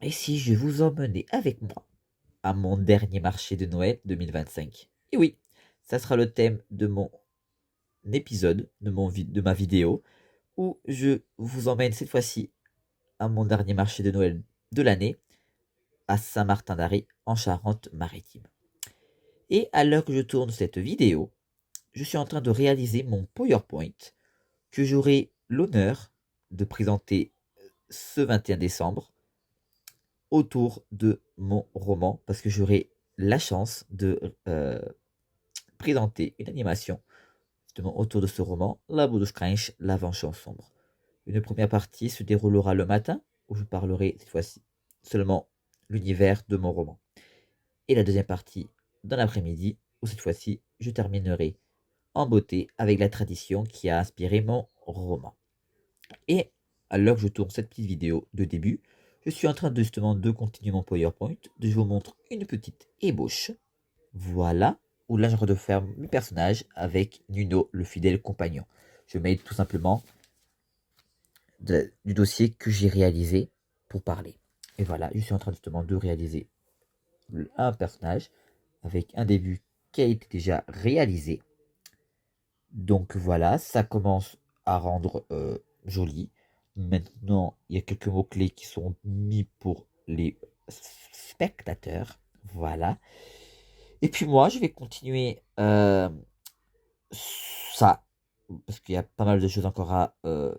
Et si je vous emmenais avec moi à mon dernier marché de Noël 2025? Et oui, ça sera le thème de mon épisode, de ma vidéo, où je vous emmène cette fois-ci à mon dernier marché de Noël de l'année, à Saint-Martin-d'Ary, en Charente-Maritime. Et à l'heure que je tourne cette vidéo, je suis en train de réaliser mon PowerPoint que j'aurai l'honneur de présenter ce 21 décembre autour de mon roman, parce que j'aurai la chance de présenter une animation justement autour de ce roman, La Boule de Scranch, La Vengeance sombre. Une première partie se déroulera le matin, où je parlerai cette fois-ci seulement l'univers de mon roman. Et la deuxième partie dans l'après-midi, où cette fois-ci je terminerai en beauté avec la tradition qui a inspiré mon roman. Et à l'heure que je tourne cette petite vidéo de début, je suis en train de justement de continuer mon PowerPoint. Je vous montre une petite ébauche. Voilà, où là j'ai en train de faire mes personnages avec Nuno, le fidèle compagnon. Je mets tout simplement du dossier que j'ai réalisé pour parler. Et voilà, je suis en train justement de réaliser un personnage avec un début qui a été déjà réalisé. Donc voilà, ça commence à rendre joli. Maintenant, il y a quelques mots-clés qui sont mis pour les spectateurs. Voilà. Et puis moi, je vais continuer ça, parce qu'il y a pas mal de choses encore à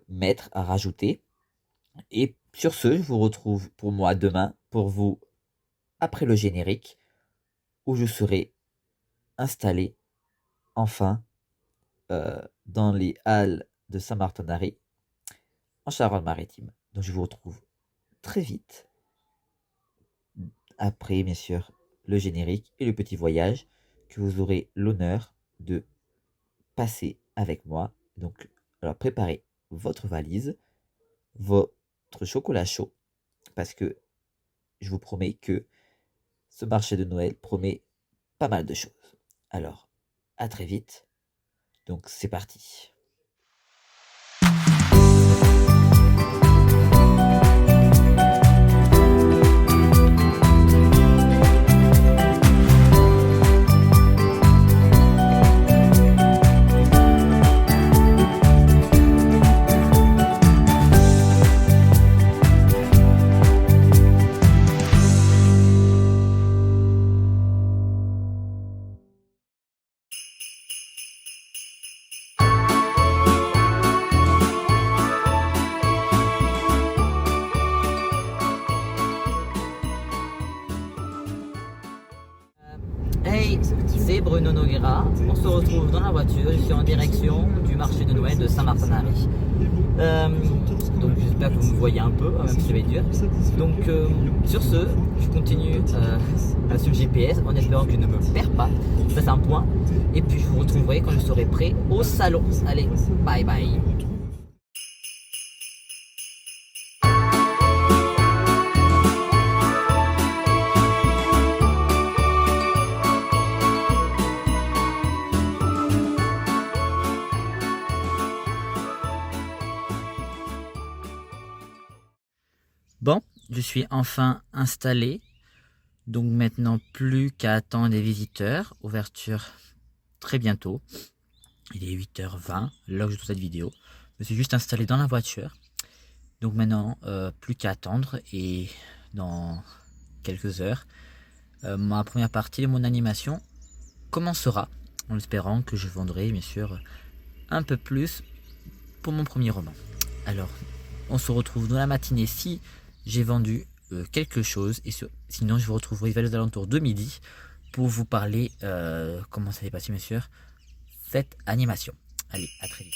mettre, à rajouter. Et sur ce, je vous retrouve pour moi demain, pour vous, après le générique, où je serai installé, enfin, dans les halles de Saint-Martin-d'Ary, en Charente-Maritime. Donc je vous retrouve très vite, après bien sûr le générique et le petit voyage que vous aurez l'honneur de passer avec moi. Donc alors préparez votre valise, votre chocolat chaud, parce que je vous promets que ce marché de Noël promet pas mal de choses. Alors, à très vite. Donc c'est parti. Hey, c'est Bruno Noguera. On se retrouve dans la voiture. Je suis en direction du marché de Noël de Saint-Martin-d'Ary. Donc j'espère que vous me voyez un peu, même si ça va être dur. Donc sur ce, je continue sur le GPS en espérant que je ne me perds pas. Je passe un point. Et puis je vous retrouverai quand je serai prêt au salon. Allez, bye bye. Bon, je suis enfin installé. Donc maintenant, plus qu'à attendre les visiteurs. Ouverture très bientôt. Il est 8h20, l'heure où je tourne cette vidéo. Je me suis juste installé dans la voiture. Donc maintenant, plus qu'à attendre. Et dans quelques heures, ma première partie de mon animation commencera. En espérant que je vendrai, bien sûr, un peu plus pour mon premier roman. Alors, on se retrouve dans la matinée si j'ai vendu quelque chose. Et sinon, je vous retrouverai vers les alentours de midi pour vous parler comment ça s'est passé, bien sûr, cette animation. Allez, à très vite.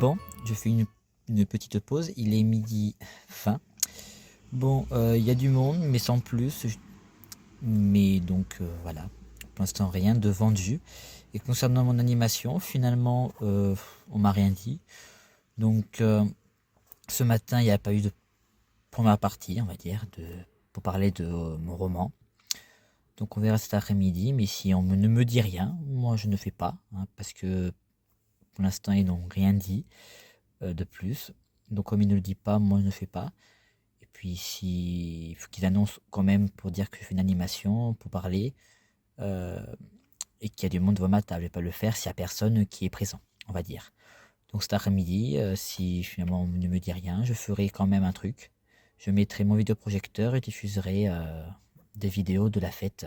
Bon, je fais une petite pause, il est 12h20. Bon, il y a du monde, mais sans plus. Mais donc voilà, pour l'instant rien de vendu. Et concernant mon animation, finalement, on m'a rien dit. Donc ce matin, il n'y a pas eu de première partie, on va dire, pour parler de mon roman. Donc on verra cet après-midi, mais si on ne me dit rien, moi je ne fais pas, hein, parce que pour l'instant ils n'ont rien dit de plus. Donc comme ils ne le disent pas, moi je ne fais pas. Et puis si il faut qu'ils annoncent quand même pour dire que je fais une animation, pour parler, et qu'il y a du monde devant ma table. Je vais pas le faire s'il y a personne qui est présent, on va dire. Donc cet après-midi, si finalement on ne me dit rien, je ferai quand même un truc. Je mettrai mon vidéoprojecteur et diffuserai des vidéos de la fête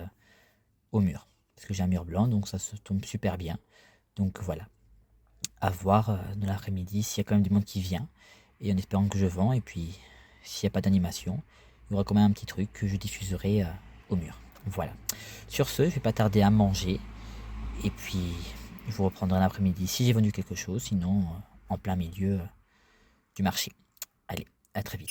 au mur. Parce que j'ai un mur blanc, donc ça se tombe super bien. Donc voilà. À voir dans l'après-midi s'il y a quand même du monde qui vient. Et en espérant que je vends. Et puis s'il n'y a pas d'animation, il y aura quand même un petit truc que je diffuserai au mur. Voilà. Sur ce, je vais pas tarder à manger. Et puis je vous reprendrai l'après-midi si j'ai vendu quelque chose. Sinon, en plein milieu du marché. Allez, à très vite.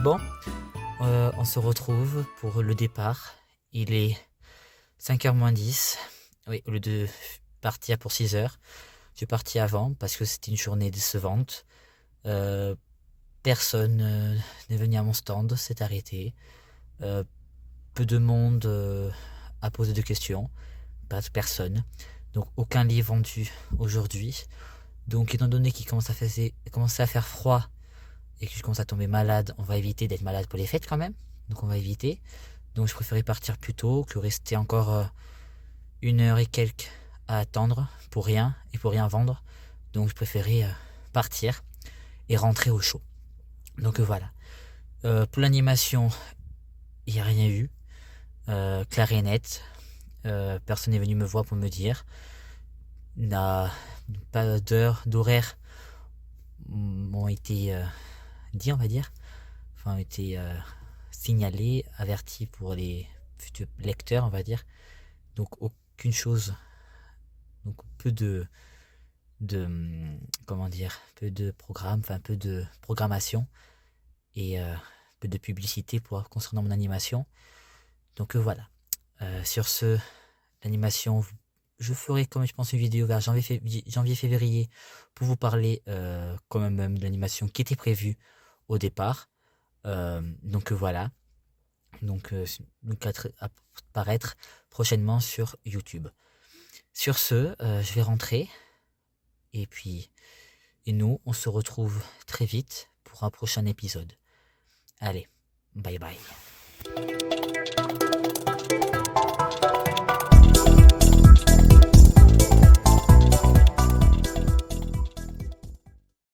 Bon, on se retrouve pour le départ. Il est 5h moins 10. Oui, au lieu de partir pour 6h, je suis parti avant parce que c'était une journée décevante. Personne n'est venu à mon stand, c'est arrêté. Peu de monde a posé de questions, pas de personne. Donc aucun livre vendu aujourd'hui. Donc étant donné qu'il commençait à faire froid et que je commence à tomber malade, on va éviter d'être malade pour les fêtes quand même. Donc on va éviter. Donc je préférais partir plus tôt que rester encore 1h et quelques à attendre pour rien et pour rien vendre. Donc je préférais partir et rentrer au chaud. Donc voilà. Pour l'animation, il n'y a rien eu. Clair et net. Personne n'est venu me voir pour me dire. Pas d'horaire m'ont été dit, on va dire. Enfin, ont été signalés, avertis pour les futurs lecteurs, on va dire. Donc aucune chose. Donc peu de comment dire, peu de programme, enfin peu de programmation et peu de publicité concernant mon animation. Donc voilà. Sur ce, l'animation, je ferai comme je pense une vidéo vers janvier-février pour vous parler quand même de l'animation qui était prévue au départ. Donc voilà. Donc à apparaître prochainement sur YouTube. Sur ce, je vais rentrer. Et nous, on se retrouve très vite pour un prochain épisode. Allez, bye bye.